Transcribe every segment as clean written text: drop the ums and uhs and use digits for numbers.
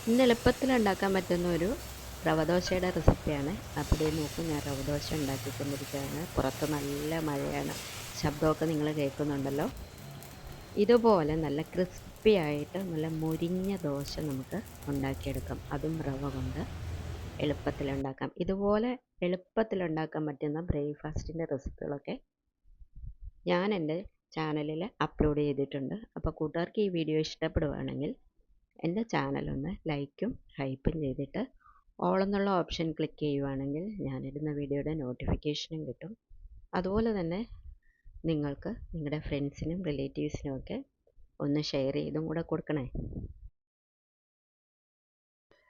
ഇന്ന് എളുപ്പത്തിൽ ഉണ്ടാക്കാൻ പറ്റുന്ന ഒരു റവ ദോശയുടെ റെസിപ്പിയാണ്. അപ്പോൾ നോക്കും, ഞാൻ റവ ദോശ ഉണ്ടാക്കിക്കൊണ്ടിരിക്കുകയാണ്. പുറത്ത് നല്ല മഴയാണ്, ശബ്ദമൊക്കെ നിങ്ങൾ കേൾക്കുന്നുണ്ടല്ലോ. ഇതുപോലെ നല്ല ക്രിസ്പി ആയിട്ട് നല്ല മുരിഞ്ഞ ദോശ നമുക്ക് ഉണ്ടാക്കിയെടുക്കാം. അതും റവ കൊണ്ട് എളുപ്പത്തിൽ ഉണ്ടാക്കാം. ഇതുപോലെ എളുപ്പത്തിൽ ഉണ്ടാക്കാൻ പറ്റുന്ന ബ്രേക്ക്ഫാസ്റ്റിൻ്റെ റെസിപ്പികളൊക്കെ ഞാൻ എൻ്റെ ചാനലിൽ അപ്ലോഡ് ചെയ്തിട്ടുണ്ട്. അപ്പോൾ കൂട്ടുകാർക്ക് ഈ വീഡിയോ ഇഷ്ടപ്പെടുകയാണെങ്കിൽ എൻ്റെ ചാനലൊന്ന് ലൈക്കും ഹൈപ്പും ചെയ്തിട്ട് ഓൾ എന്നുള്ള ഓപ്ഷൻ ക്ലിക്ക് ചെയ്യുവാണെങ്കിൽ ഞാനിടുന്ന വീഡിയോയുടെ നോട്ടിഫിക്കേഷനും കിട്ടും. അതുപോലെ തന്നെ നിങ്ങൾക്ക് നിങ്ങളുടെ ഫ്രണ്ട്സിനും റിലേറ്റീവ്സിനും ഒക്കെ ഒന്ന് ഷെയർ ചെയ്തും കൂടെ കൊടുക്കണേ.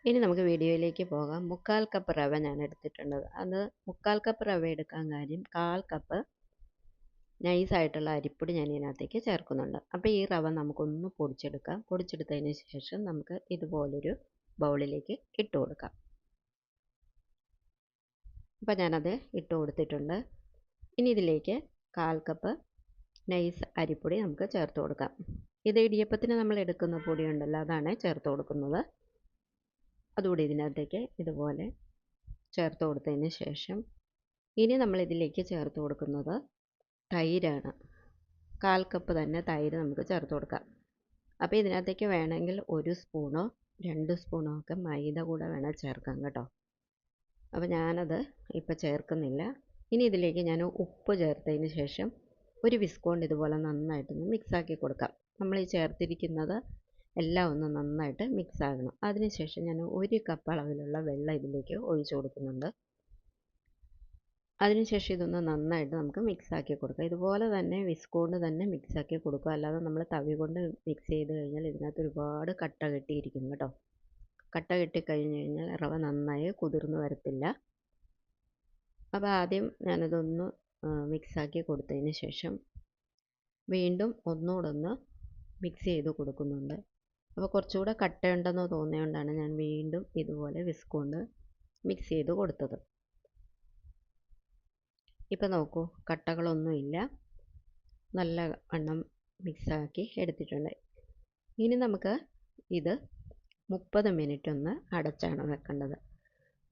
ഇനി നമുക്ക് വീഡിയോയിലേക്ക് പോകാം. 3/4 കപ്പ് റവ ഞാൻ എടുത്തിട്ടുണ്ട്. അത് 3/4 കപ്പ് റവ എടുക്കാൻ കാര്യം 1/4 കപ്പ് നൈസായിട്ടുള്ള അരിപ്പൊടി ഞാൻ ഇതിനകത്തേക്ക് ചേർക്കുന്നുണ്ട്. അപ്പോൾ ഈ റവ നമുക്കൊന്ന് പൊടിച്ചെടുക്കാം. പൊടിച്ചെടുത്തതിന് ശേഷം നമുക്ക് ഇതുപോലൊരു ബൗളിലേക്ക് ഇട്ട് കൊടുക്കാം. അപ്പോൾ ഞാനത് ഇട്ട് കൊടുത്തിട്ടുണ്ട്. ഇനി ഇതിലേക്ക് 1/4 കപ്പ് നൈസ് അരിപ്പൊടി നമുക്ക് ചേർത്ത് കൊടുക്കാം. ഇത് ഇടിയപ്പത്തിന് നമ്മൾ എടുക്കുന്ന പൊടി ഉണ്ടല്ലോ, അതാണ് ചേർത്ത് കൊടുക്കുന്നത്. അതുകൂടി ഇതിനകത്തേക്ക് ഇതുപോലെ ചേർത്ത് കൊടുത്തതിന് ശേഷം ഇനി നമ്മൾ ഇതിലേക്ക് ചേർത്ത് കൊടുക്കുന്നത് തൈരാണ്. 1/4 കപ്പ് തന്നെ തൈര് നമുക്ക് ചേർത്ത് കൊടുക്കാം. അപ്പോൾ ഇതിനകത്തേക്ക് വേണമെങ്കിൽ 1 സ്പൂണോ 2 സ്പൂണോ ഒക്കെ മൈദ കൂടെ വേണം ചേർക്കാം കേട്ടോ. അപ്പോൾ ഞാനത് ഇപ്പോൾ ചേർക്കുന്നില്ല. ഇനി ഇതിലേക്ക് ഞാൻ ഉപ്പ് ചേർത്തതിന് ശേഷം ഒരു വിസ്ക് കൊണ്ട് ഇതുപോലെ നന്നായിട്ടൊന്ന് മിക്സാക്കി കൊടുക്കാം. നമ്മൾ ഈ ചേർത്തിരിക്കുന്നത് എല്ലാം ഒന്ന് നന്നായിട്ട് മിക്സ് ആകണം. അതിനുശേഷം ഞാൻ 1 കപ്പ് അളവിലുള്ള വെള്ളം ഇതിലേക്ക് ഒഴിച്ചു കൊടുക്കുന്നുണ്ട്. അതിനുശേഷം ഇതൊന്ന് നന്നായിട്ട് നമുക്ക് മിക്സാക്കി കൊടുക്കാം. ഇതുപോലെ തന്നെ വിസ്ക് കൊണ്ട് തന്നെ മിക്സാക്കി കൊടുക്കുക. അല്ലാതെ നമ്മൾ തവി കൊണ്ട് മിക്സ് ചെയ്ത് കഴിഞ്ഞാൽ ഇതിനകത്ത് ഒരുപാട് കട്ട കെട്ടിയിരിക്കും കേട്ടോ. കട്ട കെട്ടിക്കഴിഞ്ഞ് കഴിഞ്ഞാൽ റവ നന്നായി കുതിർന്ന് വരത്തില്ല. അപ്പോൾ ആദ്യം ഞാനിതൊന്ന് മിക്സാക്കി കൊടുത്തതിന് ശേഷം വീണ്ടും ഒന്നുകൂടെ ഒന്ന് മിക്സ് ചെയ്ത് കൊടുക്കുന്നുണ്ട്. അപ്പോൾ കുറച്ചുകൂടെ കട്ടയുണ്ടെന്ന് തോന്നിയതുകൊണ്ടാണ് ഞാൻ വീണ്ടും ഇതുപോലെ വിസ്ക് കൊണ്ട് മിക്സ് ചെയ്ത് കൊടുത്തത്. ഇപ്പോൾ നോക്കൂ, കട്ടകളൊന്നുമില്ല, നല്ല വണ്ണം മിക്സാക്കി എടുത്തിട്ടുണ്ട്. ഇനി നമുക്ക് ഇത് 30 മിനിറ്റ് ഒന്ന് അടച്ചാണ് വെക്കേണ്ടത്.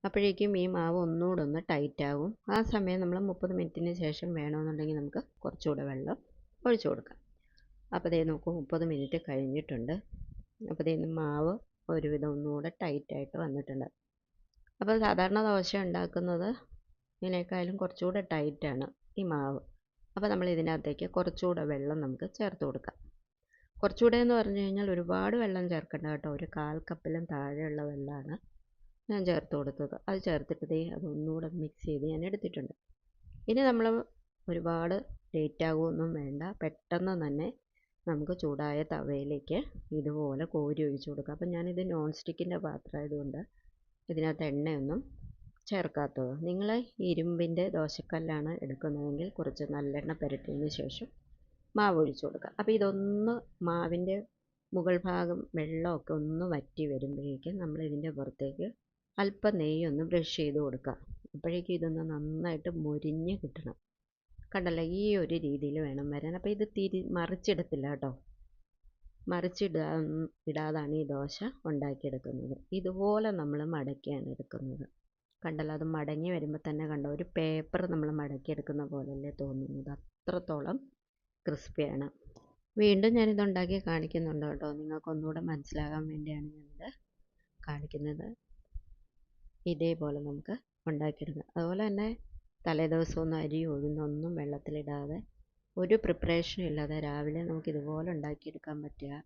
അപ്പോഴേക്കും ഈ മാവ് ഒന്നുകൂടെ ഒന്ന് ടൈറ്റാവും. ആ സമയം നമ്മൾ 30 മിനിറ്റിന് ശേഷം വേണമെന്നുണ്ടെങ്കിൽ നമുക്ക് കുറച്ചുകൂടെ വെള്ളം ഒഴിച്ചു കൊടുക്കാം. അപ്പോൾ ദേ നോക്കൂ, 30 മിനിറ്റ് കഴിഞ്ഞിട്ടുണ്ട്. അപ്പോൾ ദേ മാവ് ഒരുവിധം ഒന്നുകൂടെ ടൈറ്റായിട്ട് വന്നിട്ടുണ്ട്. അപ്പോൾ സാധാരണ ദോശ ഉണ്ടാക്കുന്നത് ഇതിനേക്കാളും കുറച്ചുകൂടെ ടൈറ്റാണ് ഈ മാവ്. അപ്പോൾ നമ്മൾ ഇതിനകത്തേക്ക് കുറച്ചുകൂടെ വെള്ളം നമുക്ക് ചേർത്ത് കൊടുക്കാം. കുറച്ചുകൂടെ എന്ന് പറഞ്ഞു കഴിഞ്ഞാൽ ഒരുപാട് വെള്ളം ചേർക്കണ്ട കേട്ടോ. ഒരു 1/4 കപ്പിലും താഴെയുള്ള വെള്ളമാണ് ഞാൻ ചേർത്ത് കൊടുത്തത്. അത് ചേർത്തിട്ട് അതൊന്നുകൂടെ മിക്സ് ചെയ്ത് ഞാൻ എടുത്തിട്ടുണ്ട്. ഇനി നമ്മൾ ഒരുപാട് ലേറ്റ് ആകുമൊന്നും വേണ്ട. പെട്ടെന്ന് തന്നെ നമുക്ക് ചൂടായ തവയിലേക്ക് ഇതുപോലെ കോരി ഒഴിച്ചു കൊടുക്കാം. അപ്പം ഞാനിത് നോൺ സ്റ്റിക്കിൻ്റെ പാത്രമായതുകൊണ്ട് ഇതിനകത്ത് എണ്ണയൊന്നും ചേർക്കാത്തത്. നിങ്ങൾ ഇരുമ്പിൻ്റെ ദോശക്കല്ലാണ് എടുക്കുന്നതെങ്കിൽ കുറച്ച് നല്ലെണ്ണ പുരട്ടിയതിന് ശേഷം മാവ് ഒഴിച്ചു കൊടുക്കുക. അപ്പോൾ ഇതൊന്ന് മാവിൻ്റെ മുകൾ ഭാഗം വെള്ളമൊക്കെ ഒന്ന് വറ്റി വരുമ്പോഴേക്കും നമ്മൾ ഇതിൻ്റെ പുറത്തേക്ക് അല്പം നെയ്യൊന്ന് ബ്രഷ് ചെയ്ത് കൊടുക്കുക. അപ്പോഴേക്കും ഇതൊന്ന് നന്നായിട്ട് മൊരിഞ്ഞ് കിട്ടണം. കണ്ടല്ലോ, ഈ ഒരു രീതിയിൽ വേണം വരാൻ. അപ്പോൾ ഇത് മറിച്ചിടത്തില്ല കേട്ടോ. ഇടാതാണ് ഈ ദോശ ഉണ്ടാക്കിയെടുക്കുന്നത്. ഇതുപോലെ നമ്മൾ മടക്കിയാണ് എടുക്കുന്നത്. കണ്ടല്ലോ, അത് മടങ്ങി വരുമ്പോൾ തന്നെ കണ്ടോ, ഒരു പേപ്പർ നമ്മൾ മടക്കിയെടുക്കുന്ന പോലെയല്ലേ തോന്നുന്നത്. അത്രത്തോളം ക്രിസ്പിയാണ്. വീണ്ടും ഞാനിത് ഉണ്ടാക്കി കാണിക്കുന്നുണ്ട് കേട്ടോ. നിങ്ങൾക്കൊന്നുകൂടെ മനസ്സിലാകാൻ വേണ്ടിയാണ് ഞാനിത് കാണിക്കുന്നത്. ഇതേപോലെ നമുക്ക് ഉണ്ടാക്കിയെടുക്കാം. അതുപോലെ തന്നെ തലേദിവസമൊന്നും അരി ഉഴുന്നൊന്നും വെള്ളത്തിലിടാതെ ഒരു പ്രിപ്പറേഷനും ഇല്ലാതെ രാവിലെ നമുക്ക് ഇതുപോലെ ഉണ്ടാക്കിയെടുക്കാൻ പറ്റുക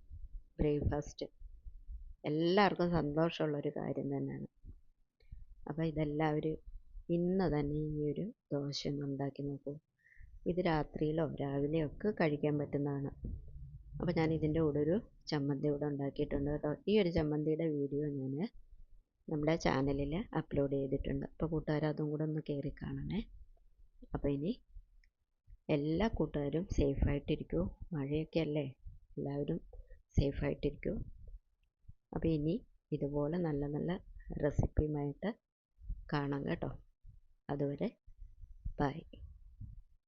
ബ്രേക്ക്ഫാസ്റ്റ് എല്ലാവർക്കും സന്തോഷമുള്ളൊരു കാര്യം തന്നെയാണ്. അപ്പോൾ ഇതെല്ലാവരും ഇന്ന് തന്നെ ഈ ഒരു ദോശ ഒന്ന് ഉണ്ടാക്കി നോക്കൂ. ഇത് രാത്രിയിലോ രാവിലെയോ ഒക്കെ കഴിക്കാൻ പറ്റുന്നതാണ്. അപ്പോൾ ഞാൻ ഇതിൻ്റെ കൂടെ ഒരു ചമ്മന്തി കൂടെ ഉണ്ടാക്കിയിട്ടുണ്ട് കേട്ടോ. ഈ ഒരു ചമ്മന്തിയുടെ വീഡിയോ ഞാൻ നമ്മുടെ ചാനലിൽ അപ്ലോഡ് ചെയ്തിട്ടുണ്ട്. അപ്പോൾ കൂട്ടുകാർ അതും കൂടെ ഒന്ന് കയറി കാണണേ. അപ്പോൾ ഇനി എല്ലാ കൂട്ടുകാരും സേഫായിട്ടിരിക്കൂ. മഴയൊക്കെ അല്ലേ, എല്ലാവരും സേഫായിട്ടിരിക്കൂ. അപ്പോൾ ഇനി ഇതുപോലെ നല്ല നല്ല റെസിപ്പിയുമായിട്ട് കാണാം കേട്ടോ. അതുവരെ ബൈ.